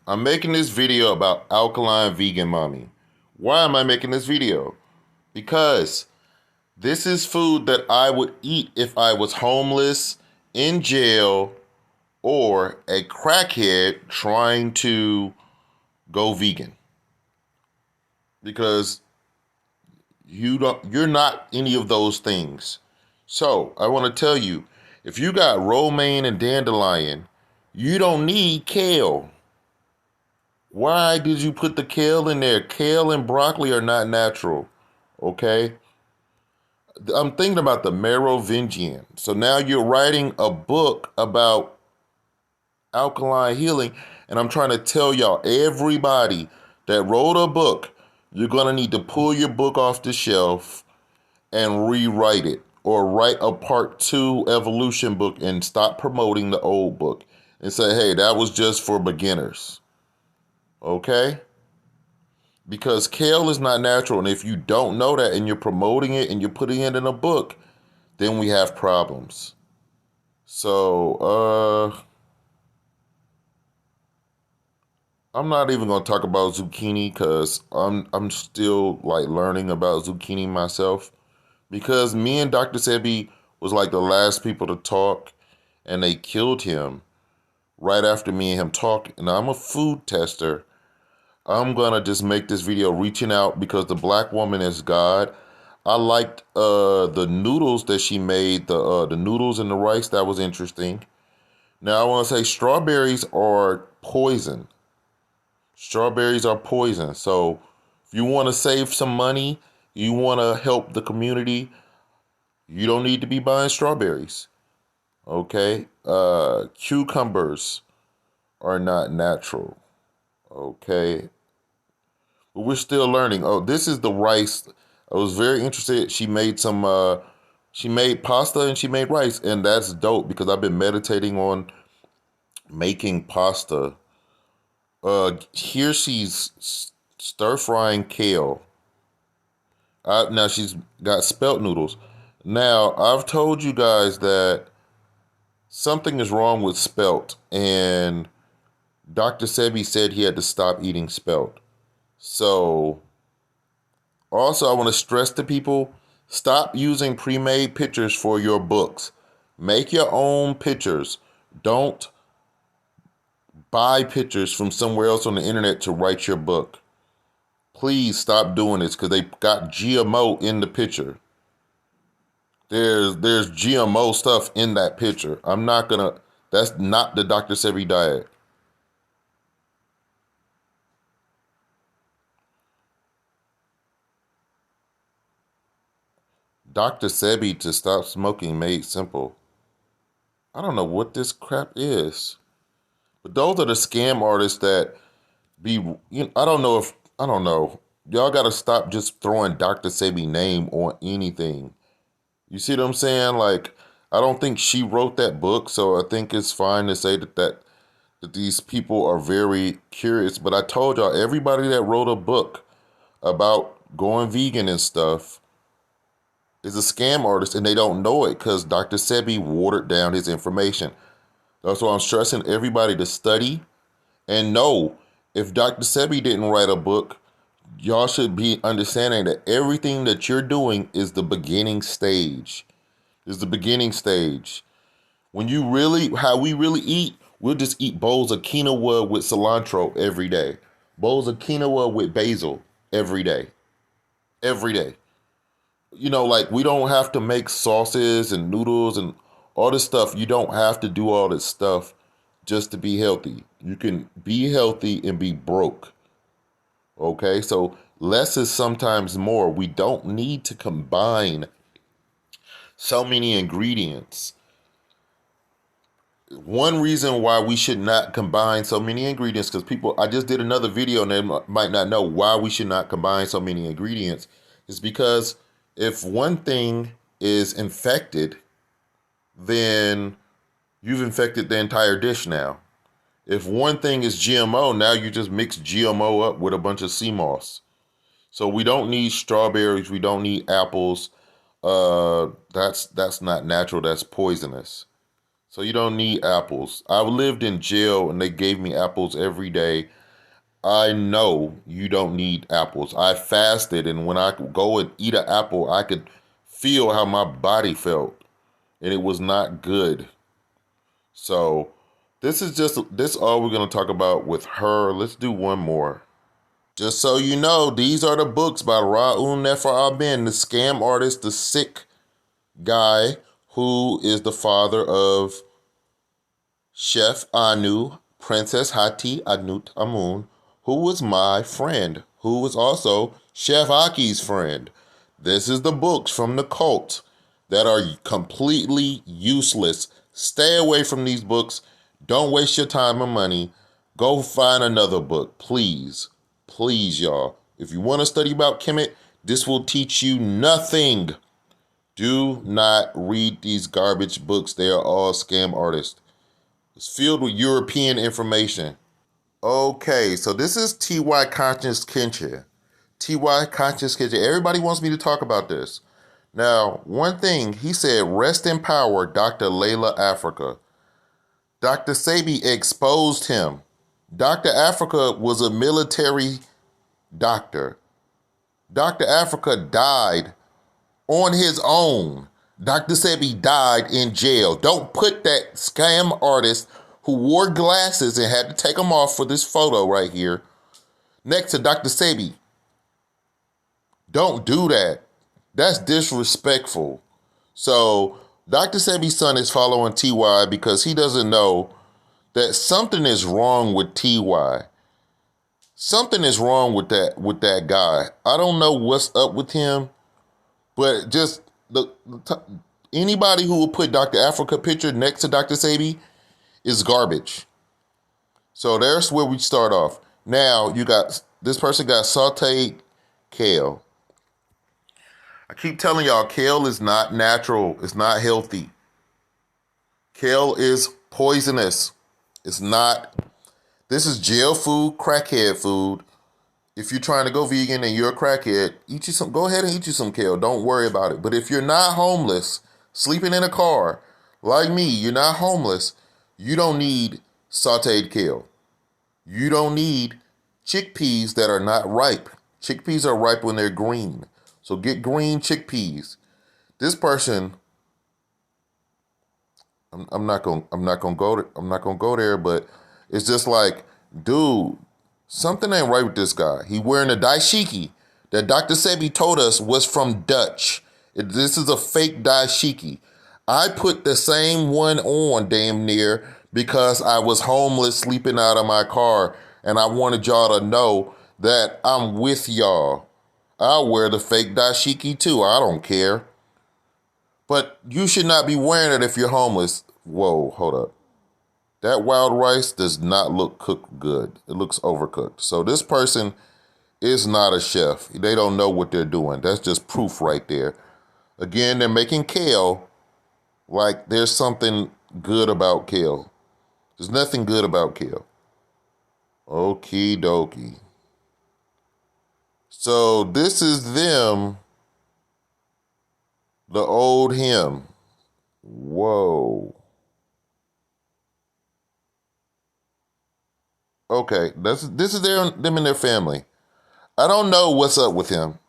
I'm making this video about alkaline vegan mommy. Why am I making this video? Because this is food that I would eat if I was homeless, in jail, or a crackhead trying to go vegan. Because you're not any of those things. So I want to tell you, if you got romaine and dandelion, you don't need kale. Why did you put the kale in there? Kale and broccoli are not natural. Okay? I'm thinking about the Merovingian. So now you're writing a book about alkaline healing, and I'm trying to tell y'all, everybody that wrote a book, you're going to need to pull your book off the shelf and rewrite it, or write a part two evolution book and stop promoting the old book and say, hey, that was just for beginners. Okay? Because kale is not natural. And if you don't know that and you're promoting it and you're putting it in a book, then we have problems. So, I'm not even going to talk about zucchini because I'm still like learning about zucchini myself. Because me and Dr. Sebi was like the last people to talk, and they killed him right after me and him talked. And I'm a food tester. I'm gonna just make this video reaching out because the black woman is God. I liked the noodles that she made, the noodles and the rice. That was interesting. Now I want to say strawberries are poison. Strawberries are poison. So if you want to save some money, you want to help the community, you don't need to be buying strawberries. Okay? Cucumbers are not natural. Okay? But we're still learning. Oh, this is the rice. I was very interested. She made pasta and she made rice, and that's dope because I've been meditating on making pasta. Here she's stir frying kale. Now she's got spelt noodles. Now I've told you guys that something is wrong with spelt, and Dr. Sebi said he had to stop eating spelt. So also, I want to stress to people, stop using pre-made pictures for your books. Make your own pictures. Don't buy pictures from somewhere else on the internet to write your book. Please stop doing this because they got GMO in the picture. There's GMO stuff in that picture. That's not the Dr. Sebi diet. Dr. Sebi to stop smoking made simple. I don't know what this crap is. But those are the scam artists that I don't know if, I don't know. Y'all got to stop just throwing Dr. Sebi name on anything. You see what I'm saying? Like, I don't think she wrote that book, so I think it's fine to say that these people are very curious. But I told y'all, everybody that wrote a book about going vegan and stuff is a scam artist, and they don't know it because Dr. Sebi watered down his information. That's why I'm stressing everybody to study and know, if Dr. Sebi didn't write a book, y'all should be understanding that everything that you're doing is the beginning stage. Is the beginning stage. How we really eat, we'll just eat bowls of quinoa with cilantro every day. Bowls of quinoa with basil every day. Every day. Like, we don't have to make sauces and noodles and all this stuff. You don't have to do all this stuff just to be healthy. You can be healthy and be broke. Okay, so less is sometimes more. We don't need to combine so many ingredients. One reason why we should not combine so many ingredients, because I just did another video and they might not know why we should not combine so many ingredients, is because if one thing is infected, then you've infected the entire dish now. If one thing is GMO, now you just mix GMO up with a bunch of sea moss. So we don't need strawberries. We don't need apples. That's not natural. That's poisonous. So you don't need apples. I lived in jail and they gave me apples every day. I know you don't need apples. I fasted, and when I could go and eat an apple, I could feel how my body felt, and it was not good. So this all we're gonna talk about with her. Let's do one more. Just so you know, these are the books by Raoul Nefer Abin, the scam artist, the sick guy who is the father of Chef Anu, Princess Hati Anut Amun, who was my friend, who was also Chef Aki's friend. This is the books from the cult that are completely useless. Stay away from these books. Don't waste your time and money. Go find another book, please. Please, y'all. If you want to study about Kemet, this will teach you nothing. Do not read these garbage books. They are all scam artists. It's filled with European information. Okay, so this is T.Y. Conscious Kitchen. T.Y. Conscious Kitchen. Everybody wants me to talk about this. Now, one thing, he said, rest in power, Dr. Layla Africa. Dr. Sebi exposed him. Dr. Africa was a military doctor. Dr. Africa died on his own. Dr. Sebi died in jail. Don't put that scam artist who wore glasses and had to take them off for this photo right here next to Dr. Sebi. Don't do that. That's disrespectful. So Dr. Sebi's son is following TY because he doesn't know that something is wrong with TY. Something is wrong with that guy. I don't know what's up with him, but just anybody who will put Dr. Africa picture next to Dr. Sebi is garbage. So there's where we start off. Now you got this person got sauteed kale. I keep telling y'all, kale is not natural. It's not healthy. Kale is poisonous. It's not. This is jail food, crackhead food. If you're trying to go vegan and you're a crackhead, eat you some. Go ahead and eat you some kale. Don't worry about it. But if you're not homeless, sleeping in a car, like me, you're not homeless, you don't need sauteed kale. You don't need chickpeas that are not ripe. Chickpeas are ripe when they're green. So get green chickpeas. This person, I'm not gonna go there, but it's just like, dude, something ain't right with this guy. He wearing a dashiki that Dr. Sebi told us was from Dutch. This is a fake dashiki. I put the same one on damn near because I was homeless sleeping out of my car and I wanted y'all to know that I'm with y'all. I'll wear the fake dashiki too. I don't care. But you should not be wearing it if you're homeless. Whoa, hold up. That wild rice does not look cooked good. It looks overcooked. So this person is not a chef. They don't know what they're doing. That's just proof right there. Again, they're making kale like there's something good about kale. There's nothing good about kale. Okie dokie. So this is them, the old him. Whoa. Okay, this is them and their family. I don't know what's up with him.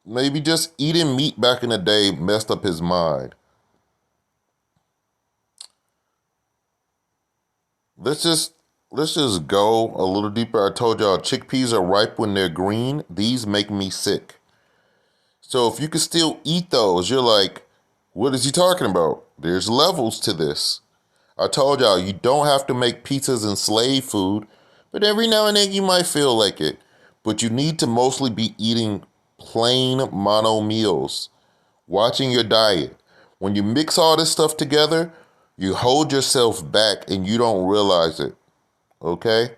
Maybe just eating meat back in the day messed up his mind. Let's just go a little deeper. I told y'all chickpeas are ripe when they're green. These make me sick. So if you can still eat those, you're like, what is he talking about? There's levels to this. I told y'all you don't have to make pizzas and slave food, but every now and then you might feel like it. But you need to mostly be eating plain mono meals, watching your diet. When you mix all this stuff together, you hold yourself back and you don't realize it. Okay?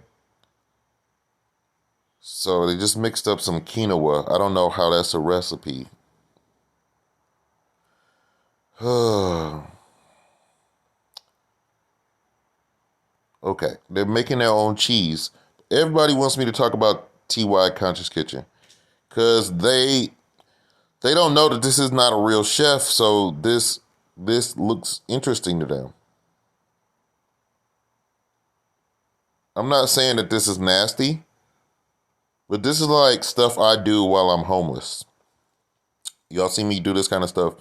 So they just mixed up some quinoa. I don't know how that's a recipe. Okay, they're making their own cheese. Everybody wants me to talk about TY Conscious Kitchen because they don't know that this is not a real chef, so this looks interesting to them. I'm not saying that this is nasty, but this is like stuff I do while I'm homeless. Y'all see me do this kind of stuff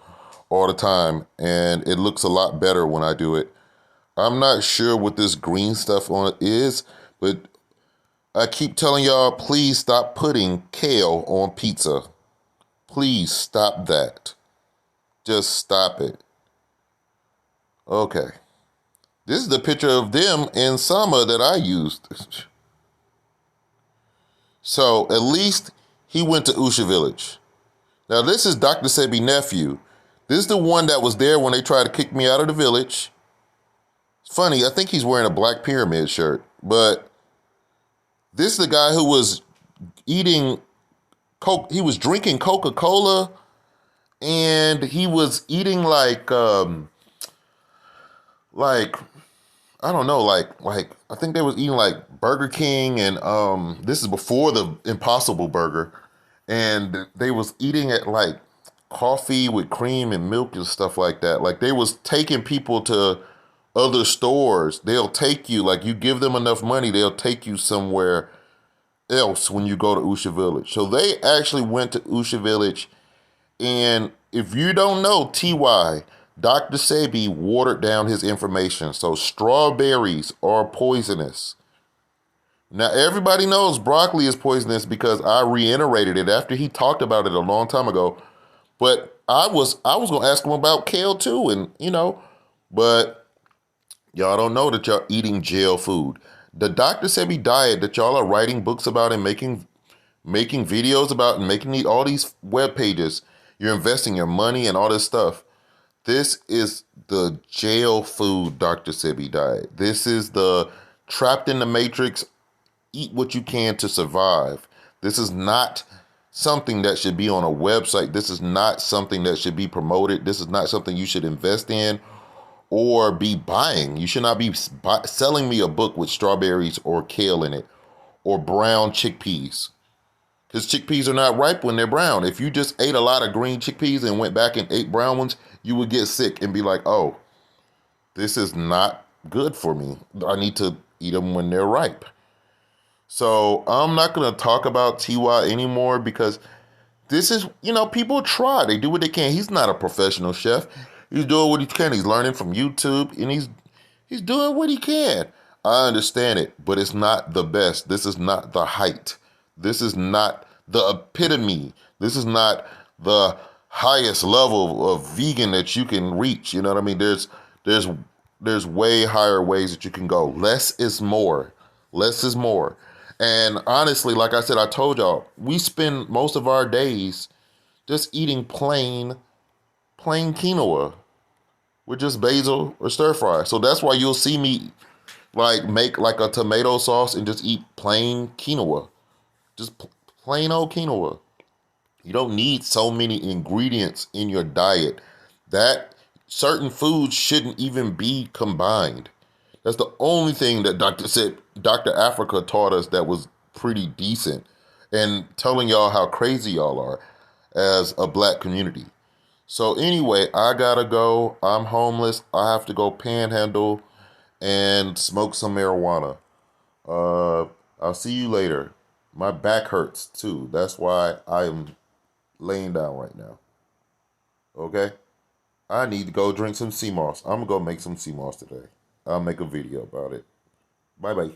all the time, and it looks a lot better when I do it. I'm not sure what this green stuff on it is, but I keep telling y'all, please stop putting kale on pizza. Please stop that. Just stop it. Okay. This is the picture of them in summer that I used. So at least he went to Usha Village. Now this is Dr. Sebi's nephew. This is the one that was there when they tried to kick me out of the village. It's funny, I think he's wearing a Black Pyramid shirt, but this is the guy who was eating Coke. He was drinking Coca-Cola, and he was eating like I don't know, like I think they was eating like Burger King, and this is before the Impossible Burger, and they was eating it like coffee with cream and milk and stuff like that. Like they was taking people to other stores. They'll take you, like you give them enough money, they'll take you somewhere else when you go to Usha Village. So they actually went to Usha Village, and if you don't know, TY, Dr. Sebi watered down his information. So strawberries are poisonous. Now everybody knows broccoli is poisonous because I reiterated it after he talked about it a long time ago. But I was gonna ask him about kale too, and but y'all don't know that y'all eating jail food. The Dr. Sebi diet that y'all are writing books about and making videos about and making all these web pages, you're investing your money and all this stuff. This is the jail food Dr. Sebi diet. This is the trapped in the matrix, eat what you can to survive. This is not something that should be on a website. This is not something that should be promoted. This is not something you should invest in or be buying. You should not be selling me a book with strawberries or kale in it or brown chickpeas. Because chickpeas are not ripe when they're brown. If you just ate a lot of green chickpeas and went back and ate brown ones, you would get sick and be like, oh, this is not good for me. I need to eat them when they're ripe. So I'm not going to talk about TY anymore because this is, people try. They do what they can. He's not a professional chef. He's doing what he can. He's learning from YouTube, and he's doing what he can. I understand it, but it's not the best. This is not the height. This is not the epitome. This is not the highest level of vegan that you can reach. You know what I mean? There's way higher ways that you can go. Less is more. Less is more. And honestly, like I said, I told y'all, we spend most of our days just eating plain quinoa with just basil or stir fry. So that's why you'll see me like make like a tomato sauce and just eat plain quinoa. Just plain old quinoa. You don't need so many ingredients in your diet. That certain foods shouldn't even be combined. That's the only thing that Dr. Africa taught us that was pretty decent, and telling y'all how crazy y'all are as a black community. So anyway, I gotta go. I'm homeless. I have to go panhandle and smoke some marijuana. I'll see you later. My back hurts too. That's why I am laying down right now. Okay? I need to go drink some sea moss. I'm gonna go make some sea moss today. I'll make a video about it. Bye bye.